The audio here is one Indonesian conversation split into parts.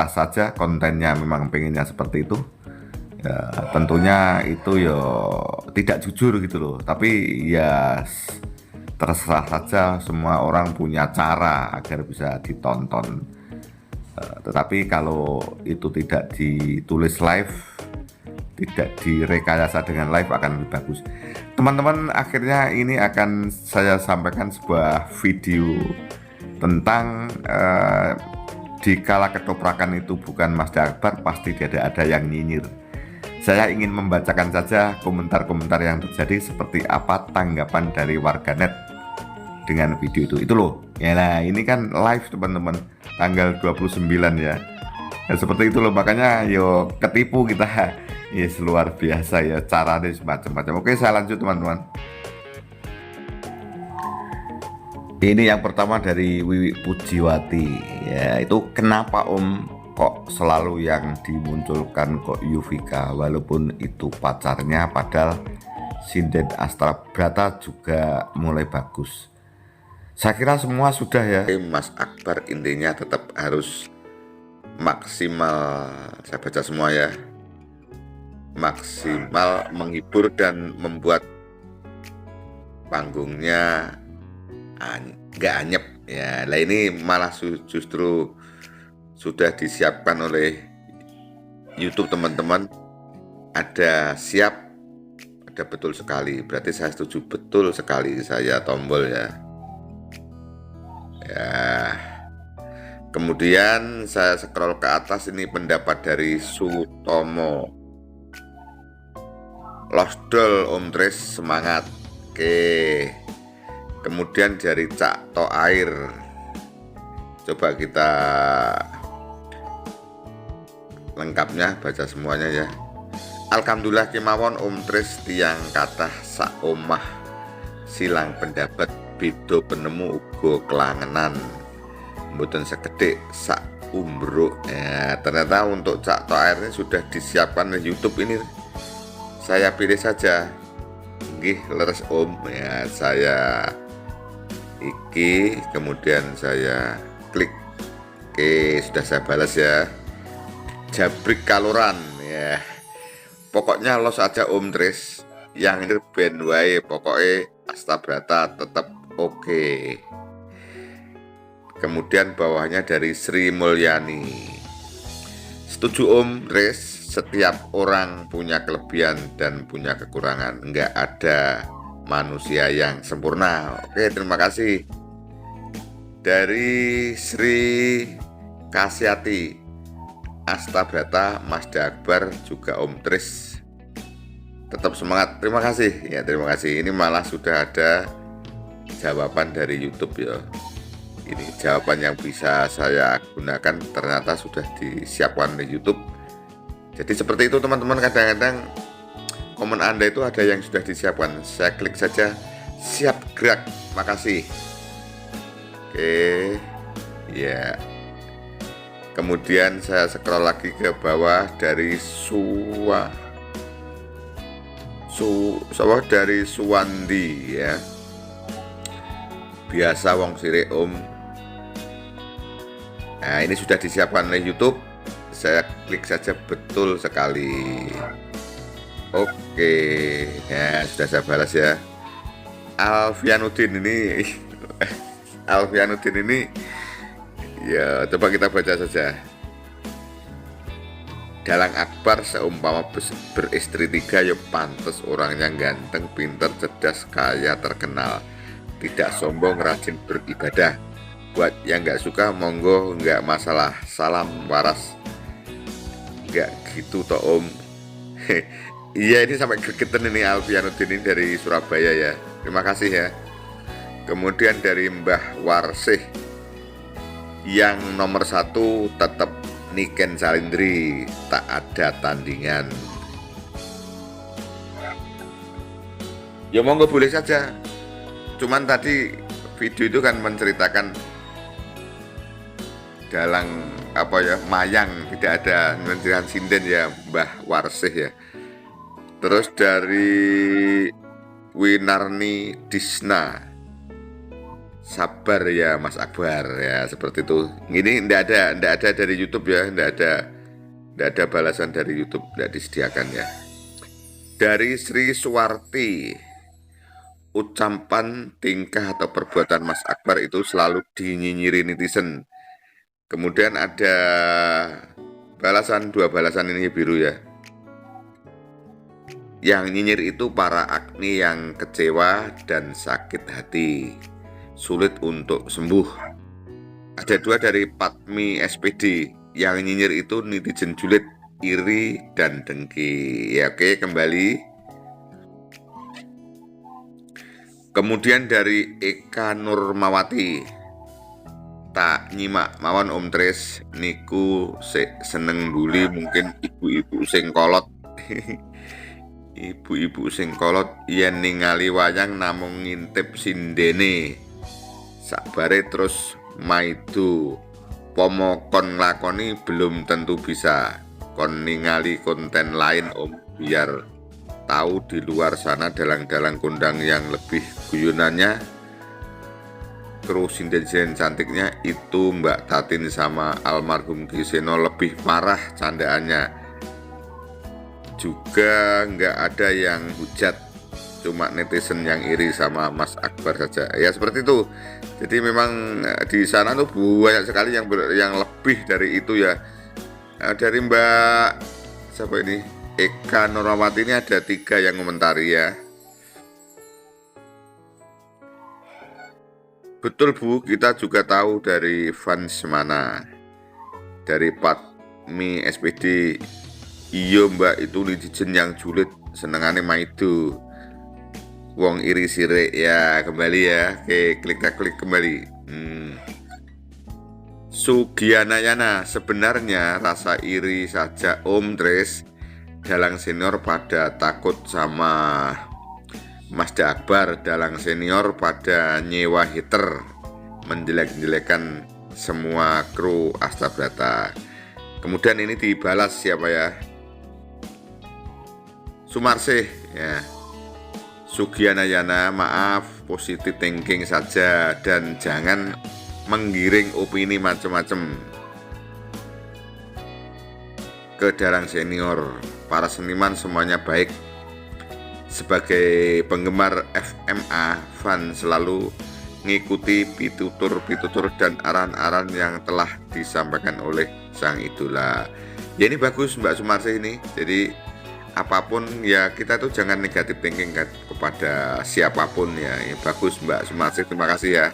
saja kontennya memang pengennya seperti itu, ya tentunya itu ya tidak jujur gitu loh. Tapi ya terserah saja, semua orang punya cara agar bisa ditonton. Tetapi kalau itu tidak ditulis live, tidak direkayasa dengan live, akan lebih bagus. Teman-teman, akhirnya ini akan saya sampaikan sebuah video tentang dikala ketoprakan itu bukan Mazda Akbar, pasti tidak ada yang nyinyir. Saya ingin membacakan saja komentar-komentar yang terjadi, seperti apa tanggapan dari warganet dengan video itu. Itu loh. Ya nah, ini kan live teman-teman, tanggal 29 ya. Ya seperti itu loh, makanya yo ketipu kita. Yes, luar biasa ya, caranya macam-macam. Oke, saya lanjut teman-teman. Ini yang pertama dari Wiwi Pujiwati. Ya, itu kenapa Om kok selalu yang dimunculkan kok Yuvika, walaupun itu pacarnya, padahal sinden Astra Brata juga mulai bagus. Saya kira semua sudah ya. Mas Akbar intinya tetap harus maksimal, saya baca semua ya, maksimal menghibur dan membuat panggungnya nggak anyep ya. Lah ini malah justru sudah disiapkan oleh YouTube teman-teman, ada siap, ada betul sekali. Berarti saya setuju betul sekali, saya tombol ya. Ya. Kemudian saya scroll ke atas, ini pendapat dari Sutomo. Losdol Om Tris semangat. Oke. Kemudian dari Cak To Air. Coba kita lengkapnya baca semuanya ya. Alhamdulillah kemawon Om Tris tiang kathah sak omah silang pendapat beda penemu uga kelangenan mboten sekedhik sak umbruk ya. Ternyata untuk Cak To Air ini sudah disiapkan di YouTube ini. Saya pilih saja. Nggih, leres Om ya, saya iki, kemudian saya klik. Oke, sudah saya balas ya. Jabrik Kaloran ya. Pokoknya los aja Om Tris, yang ini band wae, pokoknya Astra Brata tetap oke. Kemudian bawahnya dari Sri Mulyani. Setuju Om Tris, setiap orang punya kelebihan dan punya kekurangan, nggak ada manusia yang sempurna. Oke, terima kasih. Dari Sri Kasyati, Astra Brata, Mazda Akbar, juga Om Tris tetap semangat. Terima kasih ya, terima kasih. Ini malah sudah ada jawaban dari YouTube ya. Ini jawaban yang bisa saya gunakan, ternyata sudah disiapkan di YouTube. Jadi seperti itu teman-teman, kadang-kadang komen Anda itu ada yang sudah disiapkan. Saya klik saja, siap gerak. Makasih. Oke. Ya. Kemudian saya scroll lagi ke bawah dari dari Suwandi ya. Biasa wong sirik Om. Nah, ini sudah disiapkan oleh YouTube. Saya klik saja, betul sekali. Oke, ya sudah saya balas ya. Alfianuddin ini Alfianuddin ini ya, coba kita baca saja. Dalang Akbar seumpama beristri 3 ya pantes, orangnya ganteng, pinter, cerdas, kaya, terkenal, tidak sombong, rajin beribadah. Buat yang nggak suka monggo, nggak masalah. Salam waras. Nggak gitu toh Om. Iya, ini sampai gregetan ini Alfianuddin ini dari Surabaya ya. Terima kasih ya. Kemudian dari Mbah Warsih, yang nomor 1 tetap Niken Salindri, tak ada tandingan. Ya monggo, boleh saja. Cuman tadi video itu kan menceritakan dalang apa ya, mayang, tidak ada menceritakan sinden ya, Mbah Warsih ya. Terus dari Winarni Disna, Sabar ya Mas Akbar ya, seperti itu. Ini ndak ada dari YouTube ya, ndak ada balasan dari YouTube, ndak disediakan ya. Dari Sri Suwarti, ucapan, tingkah atau perbuatan Mas Akbar itu selalu dinyinyiri netizen. Kemudian ada balasan, dua balasan ini biru ya. Yang nyinyir itu para agni yang kecewa dan sakit hati, sulit untuk sembuh. Ada dua dari Patmi SPD. Yang nyinyir itu netizen julid, iri, dan dengki. Ya oke, kembali. Kemudian dari Eka Nurmawati, tak nyimak mawon Om Tris, niku seneng bully mungkin ibu-ibu sing kolot. Ibu-ibu sing kolot yen ningali wayang namung ngintip sindene. Sakbare terus maidu. Pomo kon nglakoni belum tentu bisa. Kon ningali konten lain Om, biar tahu di luar sana dalang-dalang kondang yang lebih guyonannya. Terus sinden-sinden cantiknya itu Mbak Tatin sama almarhum Giseno lebih parah candaannya. Juga nggak ada yang hujat, cuma netizen yang iri sama Mas Akbar saja. Ya seperti itu. Jadi memang di sana tuh banyak sekali yang lebih dari itu ya. Nah, dari Mbak siapa ini? Eka Nurmawati ini ada 3 yang komentari ya. Betul Bu, kita juga tahu dari fans mana. Dari Patmi SPD. Iya Mbak, itu netizen yang julid, senengane maidu. Wong iri sirik ya, kembali ya. Oke, klik kembali. Sugianayana, sebenarnya rasa iri saja Om Tris. Dalang senior pada takut sama Mas Akbar, dalang senior pada nyewa hater, menjelek-jelekan semua kru Astabrata. Kemudian ini dibalas siapa ya? Sumarsih ya. Sugianayana, maaf, positive thinking saja dan jangan menggiring opini macam-macam ke dalang senior. Para seniman semuanya baik. Sebagai penggemar FMA, fan selalu ngikuti pitutur dan arahan-arahan yang telah disampaikan oleh sang idola. Ya ini bagus Mbak Sumarsih ini. Jadi apapun ya kita tuh jangan negatif thinking kan kepada siapapun ya. Bagus Mbak Sumarsih, terima kasih ya.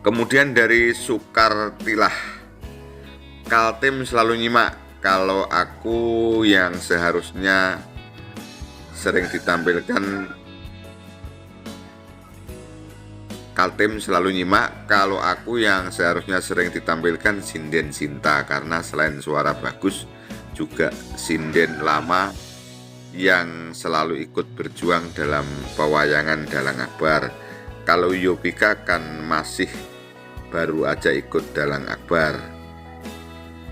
Kemudian dari Sukartilah, Kaltim selalu nyimak. Kalau aku yang seharusnya sering ditampilkan, Kaltim selalu nyimak. Kalau aku yang seharusnya sering ditampilkan sinden Sinta, karena selain suara bagus juga sinden lama yang selalu ikut berjuang dalam pewayangan Dalang Akbar. Kalau Yobika kan masih baru aja ikut Dalang Akbar.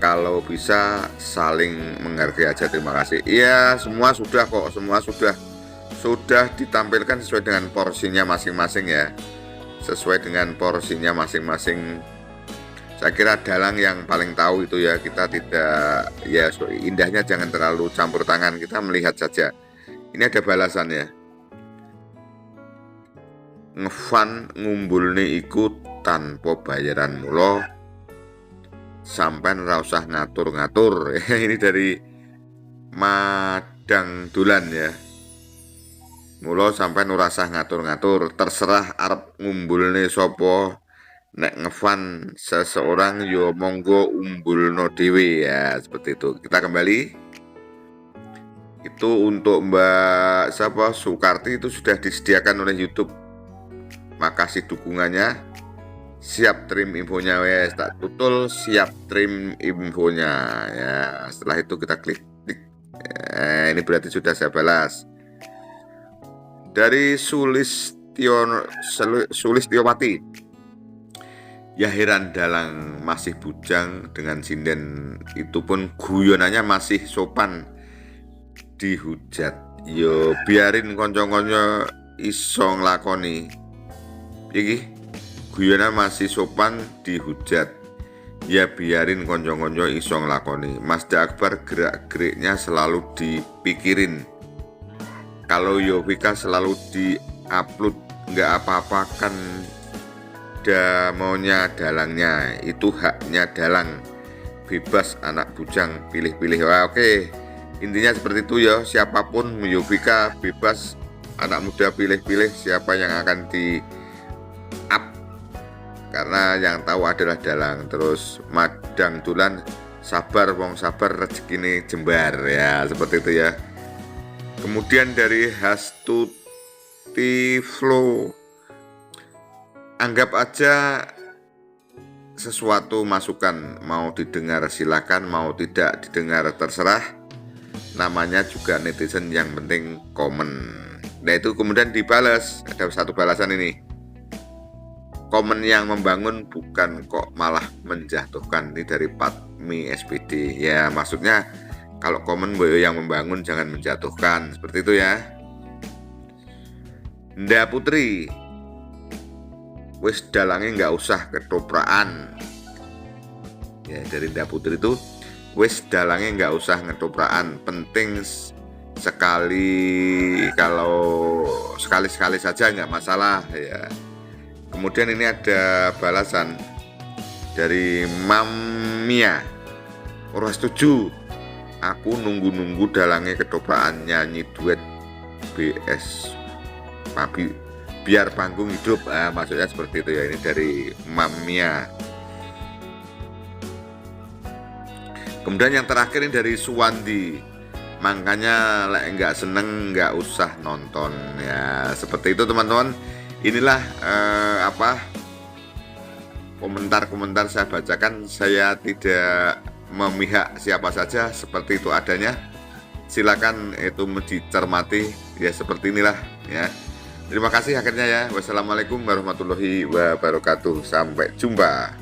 Kalau bisa saling menghargai aja, terima kasih. Iya, semua sudah kok, semua sudah ditampilkan sesuai dengan porsinya masing-masing ya. Sesuai dengan porsinya masing-masing. Saya kira dalang yang paling tahu itu ya, kita tidak ya indahnya jangan terlalu campur tangan, kita melihat saja. Ini ada balasannya. Ngefan ngumbulne iku tanpa bayaran mulo, sampai ora usah ngatur-ngatur. Ini dari Madang Dulan ya. Mulo sampai ora usah ngatur-ngatur, terserah arep ngumbulne sapa. Nek ngefan seseorang yo monggo umbulno dhewe ya, seperti itu. Kita kembali. Itu untuk Mbak siapa Sukarti itu sudah disediakan oleh YouTube. Makasih dukungannya. Siap trim infonya wes, tak tutul siap trim infonya ya. Setelah itu kita klik. Ini berarti sudah saya balas. Dari Sulistiowati. Ya heran dalang masih bujang dengan sinden, itu pun guyonannya masih sopan dihujat. Yo biarin konco-konco iso nglakoni. iki guyonan masih sopan dihujat. Ya biarin konco-konco iso nglakoni. Mazda Akbar gerak-geriknya selalu dipikirin. Kalau Yovika selalu di-upload nggak apa-apa kan, maunya dalangnya, itu haknya dalang, bebas anak bujang pilih-pilih. Wah, oke. Intinya seperti itu ya, siapapun Yovika bebas, anak muda pilih-pilih siapa yang akan di up, karena yang tahu adalah dalang. Terus madang tulan sabar wong sabar rezekine jembar, ya seperti itu ya. Kemudian dari Hastuti Flow, anggap aja sesuatu masukan, mau didengar silakan, mau tidak didengar terserah. Namanya juga netizen, yang penting komen. Nah itu kemudian dibalas, ada satu balasan ini. Komen yang membangun, bukan kok malah menjatuhkan. Ini dari Patmi SPD. Ya maksudnya kalau komen boyo yang membangun, jangan menjatuhkan, seperti itu ya. Nda Putri, wis dalangnya nggak usah ketopraan. Ya dari Nda Putri itu, wis dalangnya nggak usah ngetopraan. Penting sekali, kalau sekali-sekali saja nggak masalah ya. Kemudian ini ada balasan dari Mamia, ora setuju. Aku nunggu-nunggu dalangnya ketopraan, nyanyi duet BS Papi biar panggung hidup. Maksudnya seperti itu ya. Ini dari Mamia. Kemudian yang terakhir ini dari Suwandi, makanya lek nggak seneng nggak usah nonton. Ya seperti itu teman-teman. Inilah komentar-komentar saya bacakan. Saya tidak memihak siapa saja, seperti itu adanya. Silakan itu dicermati ya, seperti inilah ya. Terima kasih akhirnya ya. Wassalamualaikum warahmatullahi wabarakatuh. Sampai jumpa.